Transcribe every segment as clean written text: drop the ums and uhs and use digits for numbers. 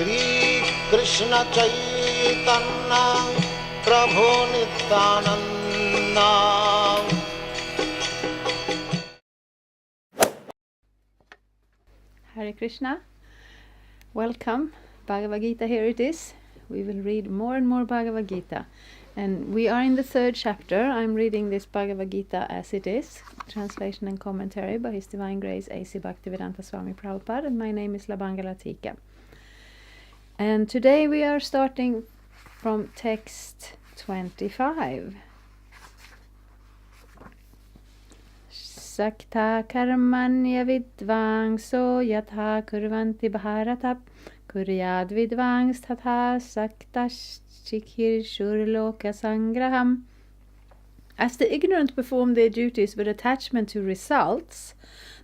Shri Krishna Chaitanya Prabhu Nityananda. Hare Krishna. Welcome. Bhagavad-gita, here it is. We will read more and more Bhagavad-gita. And we are in the 3rd chapter. I'm reading this Bhagavad-gita as it is. Translation and commentary by His Divine Grace A.C. Bhaktivedanta Swami Prabhupada. And my name is Labangala Tika. And today we are starting from text 25. Sakta karmanya vidvangso yatha kurvanti bharata kuryad vidvangs tatha sakta shikhirshur loka sangraham. As the ignorant perform their duties with attachment to results,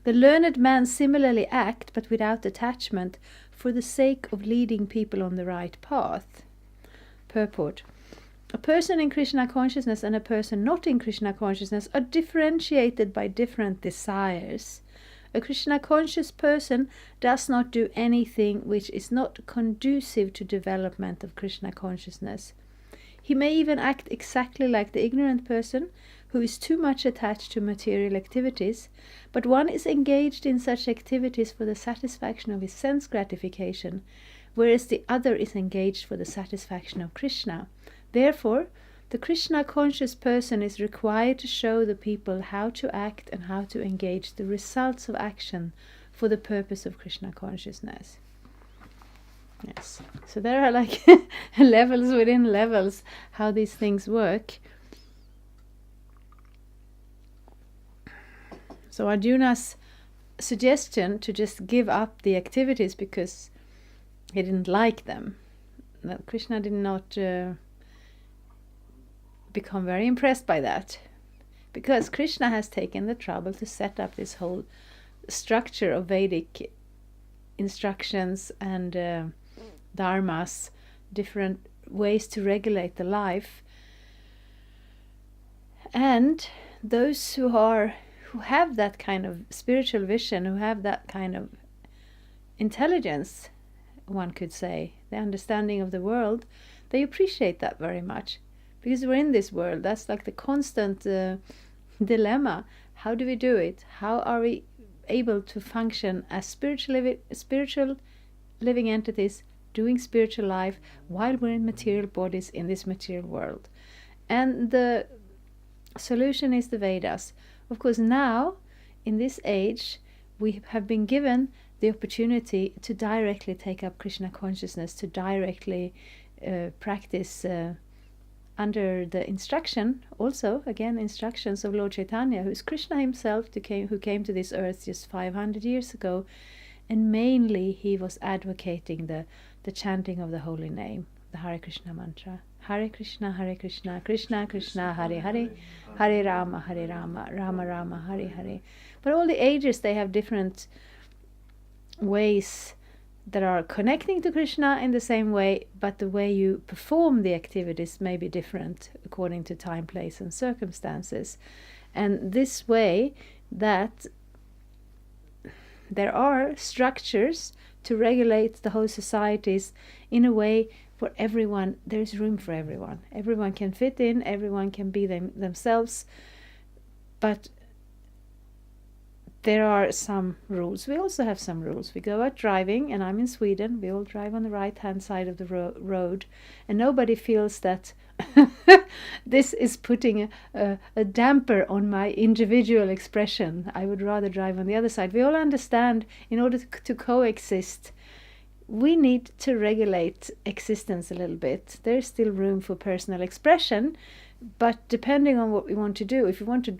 the learned man similarly act, but without attachment, for the sake of leading people on the right path. Purport. A person in Krishna consciousness and a person not in Krishna consciousness are differentiated by different desires. A Krishna conscious person does not do anything which is not conducive to development of Krishna consciousness. He may even act exactly like the ignorant person who is too much attached to material activities, but one is engaged in such activities for the satisfaction of his sense gratification, whereas the other is engaged for the satisfaction of Krishna. Therefore, the Krishna conscious person is required to show the people how to act and how to engage the results of action for the purpose of Krishna consciousness. Yes, so there are like levels within levels how these things work. So Arjuna's suggestion to just give up the activities because he didn't like them. Now, Krishna did not become very impressed by that, because Krishna has taken the trouble to set up this whole structure of Vedic instructions and dharmas, different ways to regulate the life. And those who have that kind of spiritual vision, who have that kind of intelligence, one could say, the understanding of the world, they appreciate that very much. Because we're in this world, that's like the constant dilemma. How do we do it? How are we able to function as spiritual living entities, doing spiritual life, while we're in material bodies in this material world? And the solution is the Vedas. Of course, now, in this age, we have been given the opportunity to directly take up Krishna consciousness, to directly practice under the instruction, also, again, instructions of Lord Chaitanya, who is Krishna himself, who came to this earth just 500 years ago, and mainly he was advocating the chanting of the holy name, the Hare Krishna mantra. Hare Krishna, Krishna Krishna, Hare Hare, Hare Rama, Rama Rama, Hare Hare. But all the ages, they have different ways that are connecting to Krishna in the same way, but the way you perform the activities may be different according to time, place, and circumstances. And this way that there are structures to regulate the whole societies in a way for everyone, there's room for everyone. Everyone can fit in, everyone can be themselves, but there are some rules. We also have some rules. We go out driving, and I'm in Sweden. We all drive on the right-hand side of the road, and nobody feels that this is putting a damper on my individual expression. I would rather drive on the other side. We all understand, in order to coexist, we need to regulate existence a little bit. There's still room for personal expression, but depending on what we want to do, if we want to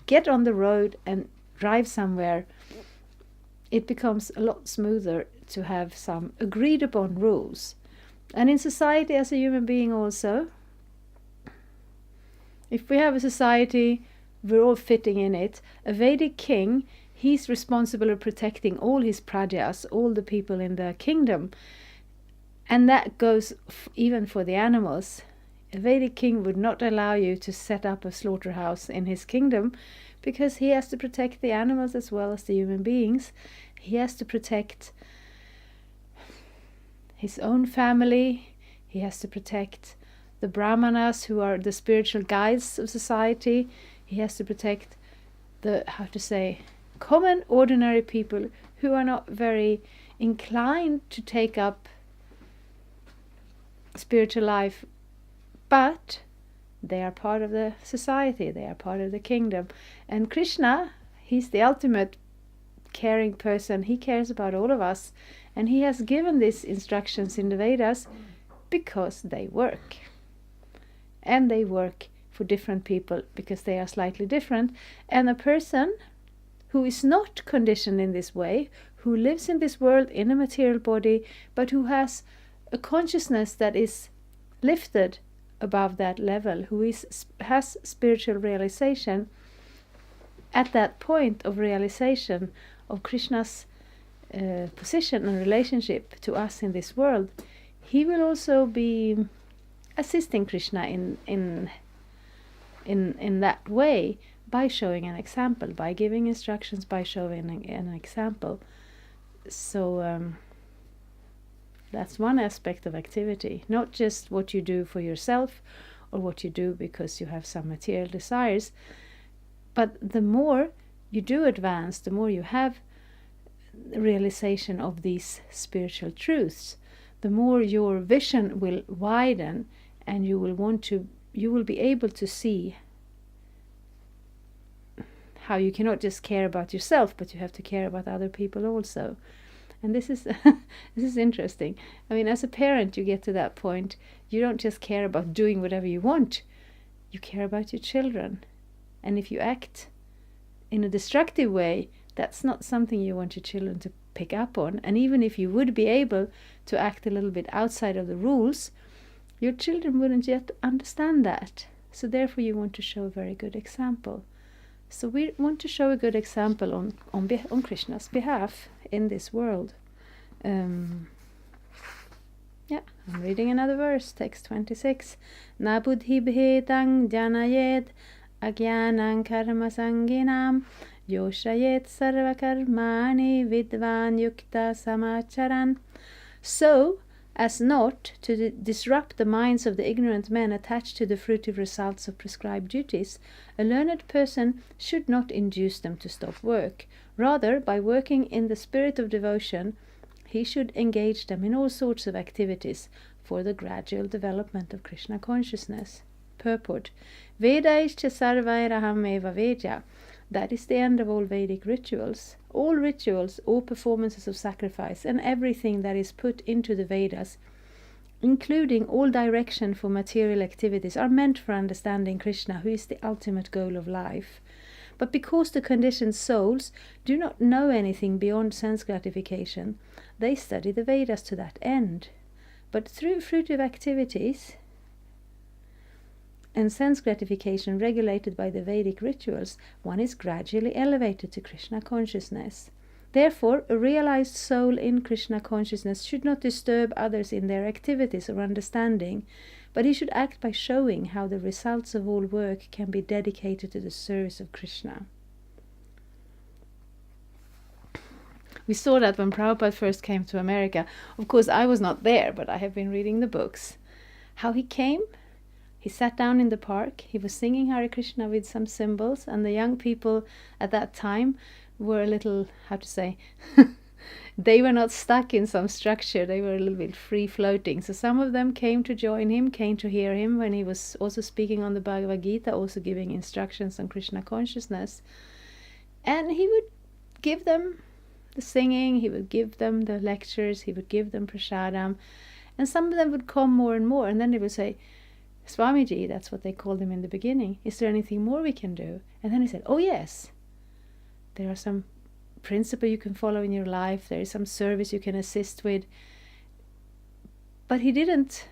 get on the road and drive somewhere, it becomes a lot smoother to have some agreed upon rules. And in society, as a human being also, if we have a society, we're all fitting in it. A Vedic king, he's responsible for protecting all his prajas, all the people in the kingdom. And that goes even for the animals. A Vedic king would not allow you to set up a slaughterhouse in his kingdom, because he has to protect the animals as well as the human beings. He has to protect his own family. He has to protect the brahmanas, who are the spiritual guides of society. He has to protect the, common ordinary people who are not very inclined to take up spiritual life, but they are part of the society, they are part of the kingdom. And Krishna, he's the ultimate caring person. He cares about all of us, and he has given these instructions in the Vedas because they work. And they work for different people because they are slightly different. And a person who is not conditioned in this way, who lives in this world in a material body, but who has a consciousness that is lifted above that level, who has spiritual realization, at that point of realization of Krishna's position and relationship to us in this world, he will also be assisting Krishna in that way, by showing an example, by giving instructions, by showing an example. So that's one aspect of activity, not just what you do for yourself or what you do because you have some material desires, but the more you do advance, the more you have realization of these spiritual truths, the more your vision will widen, and you will be able to see how you cannot just care about yourself, but you have to care about other people also. And this is this is interesting. I mean, as a parent, you get to that point. You don't just care about doing whatever you want. You care about your children. And if you act in a destructive way, that's not something you want your children to pick up on. And even if you would be able to act a little bit outside of the rules, your children wouldn't yet understand that. So therefore you want to show a very good example. So we want to show a good example on Krishna's behalf in this world. I'm reading another verse, text 26. Na buddhi bhetang janayed agyanang karma sanginam yoshayet sarva karmani vidvan yukta samacharan. So as not to disrupt the minds of the ignorant men attached to the fruitive results of prescribed duties, a learned person should not induce them to stop work. Rather, by working in the spirit of devotion, he should engage them in all sorts of activities for the gradual development of Krishna consciousness. Purport: Vedaischa sarvairaham eva vedya. That is the end of all Vedic rituals. All rituals, all performances of sacrifice, and everything that is put into the Vedas, including all direction for material activities, are meant for understanding Krishna, who is the ultimate goal of life. But because the conditioned souls do not know anything beyond sense gratification, they study the Vedas to that end. But through fruitive activities and sense gratification regulated by the Vedic rituals, one is gradually elevated to Krishna consciousness. Therefore, a realized soul in Krishna consciousness should not disturb others in their activities or understanding, but he should act by showing how the results of all work can be dedicated to the service of Krishna. We saw that when Prabhupada first came to America. Of course, I was not there, but I have been reading the books. How he came? He sat down in the park, he was singing Hare Krishna with some cymbals, and the young people at that time were a little, they were not stuck in some structure, they were a little bit free-floating. So some of them came to join him, came to hear him when he was also speaking on the Bhagavad-gita, also giving instructions on Krishna consciousness. And he would give them the singing, he would give them the lectures, he would give them prasadam, and some of them would come more and more, and then they would say, Swamiji, that's what they called him in the beginning, is there anything more we can do? And then he said, oh yes, there are some principle you can follow in your life, there is some service you can assist with. But he didn't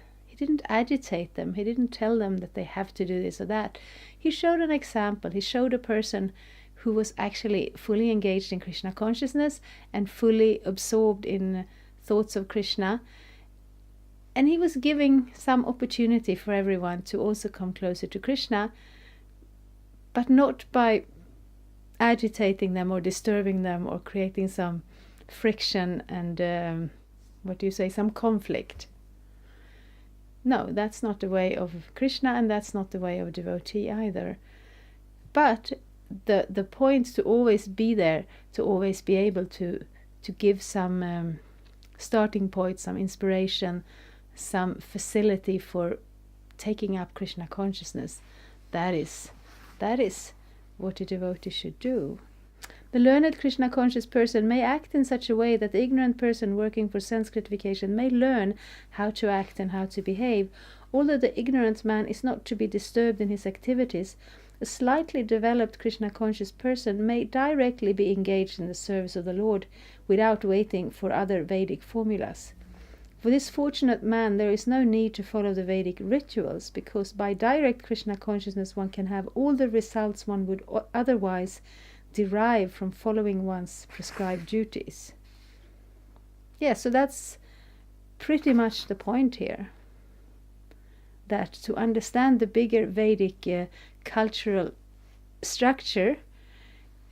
agitate them, he didn't tell them that they have to do this or that. He showed an example, he showed a person who was actually fully engaged in Krishna consciousness and fully absorbed in thoughts of Krishna. And he was giving some opportunity for everyone to also come closer to Krishna, but not by agitating them or disturbing them or creating some friction and what do you say, some conflict. No, that's not the way of Krishna, and that's not the way of devotee either. But the point to always be there, to always be able to give some starting point, some inspiration, some facility for taking up Krishna consciousness, that is what a devotee should do. The learned Krishna conscious person may act in such a way that the ignorant person working for sense gratification may learn how to act and how to behave. Although the ignorant man is not to be disturbed in his activities, a slightly developed Krishna conscious person may directly be engaged in the service of the Lord without waiting for other Vedic formulas. For this fortunate man, there is no need to follow the Vedic rituals, because by direct Krishna consciousness one can have all the results one would otherwise derive from following one's prescribed duties. Yeah, so that's pretty much the point here. That to understand the bigger Vedic cultural structure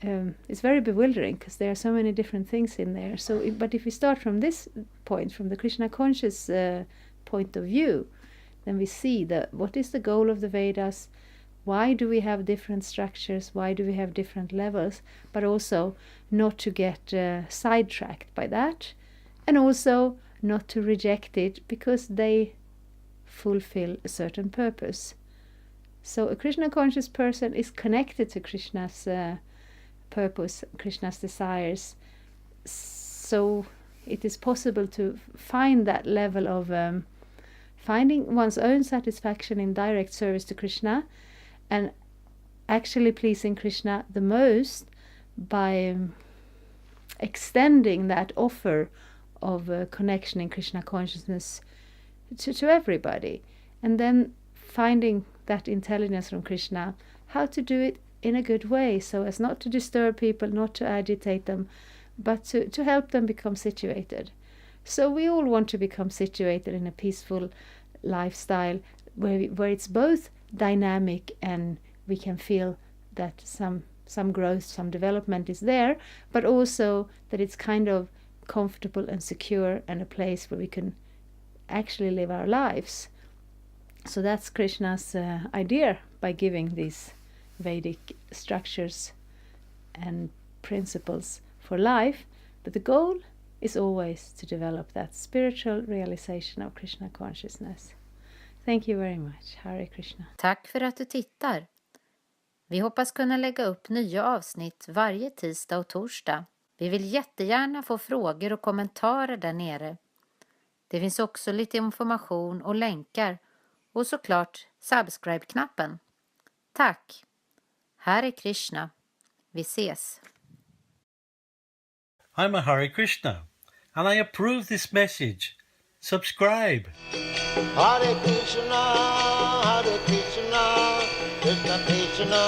is very bewildering, because there are so many different things in there. But if we start from this point, from the Krishna conscious point of view, then we see what is the goal of the Vedas, why do we have different structures, why do we have different levels, but also not to get sidetracked by that, and also not to reject it because they fulfill a certain purpose. So a Krishna conscious person is connected to Krishna's purpose, Krishna's desires. So it is possible to find that level of finding one's own satisfaction in direct service to Krishna, and actually pleasing Krishna the most by extending that offer of connection in Krishna consciousness to everybody, and then finding that intelligence from Krishna, how to do it in a good way, so as not to disturb people, not to agitate them, but to help them become situated. So we all want to become situated in a peaceful lifestyle where it's both dynamic and we can feel that some growth, some development is there, but also that it's kind of comfortable and secure, and a place where we can actually live our lives. So that's Krishna's idea by giving these Vedic structures and principles for life, but the goal is always to develop that spiritual realization of Krishna consciousness. Thank you very much. Hare Krishna. Tack för att du tittar. Vi hoppas kunna lägga upp nya avsnitt varje tisdag och torsdag. Vi vill jättegärna få frågor och kommentarer där nere. Det finns också lite information och länkar och såklart subscribe-knappen. Tack! Här är Krishna. Vi ses! I'm a Hare Krishna, and I approve this message. Subscribe. Hare Krishna, Krishna Krishna,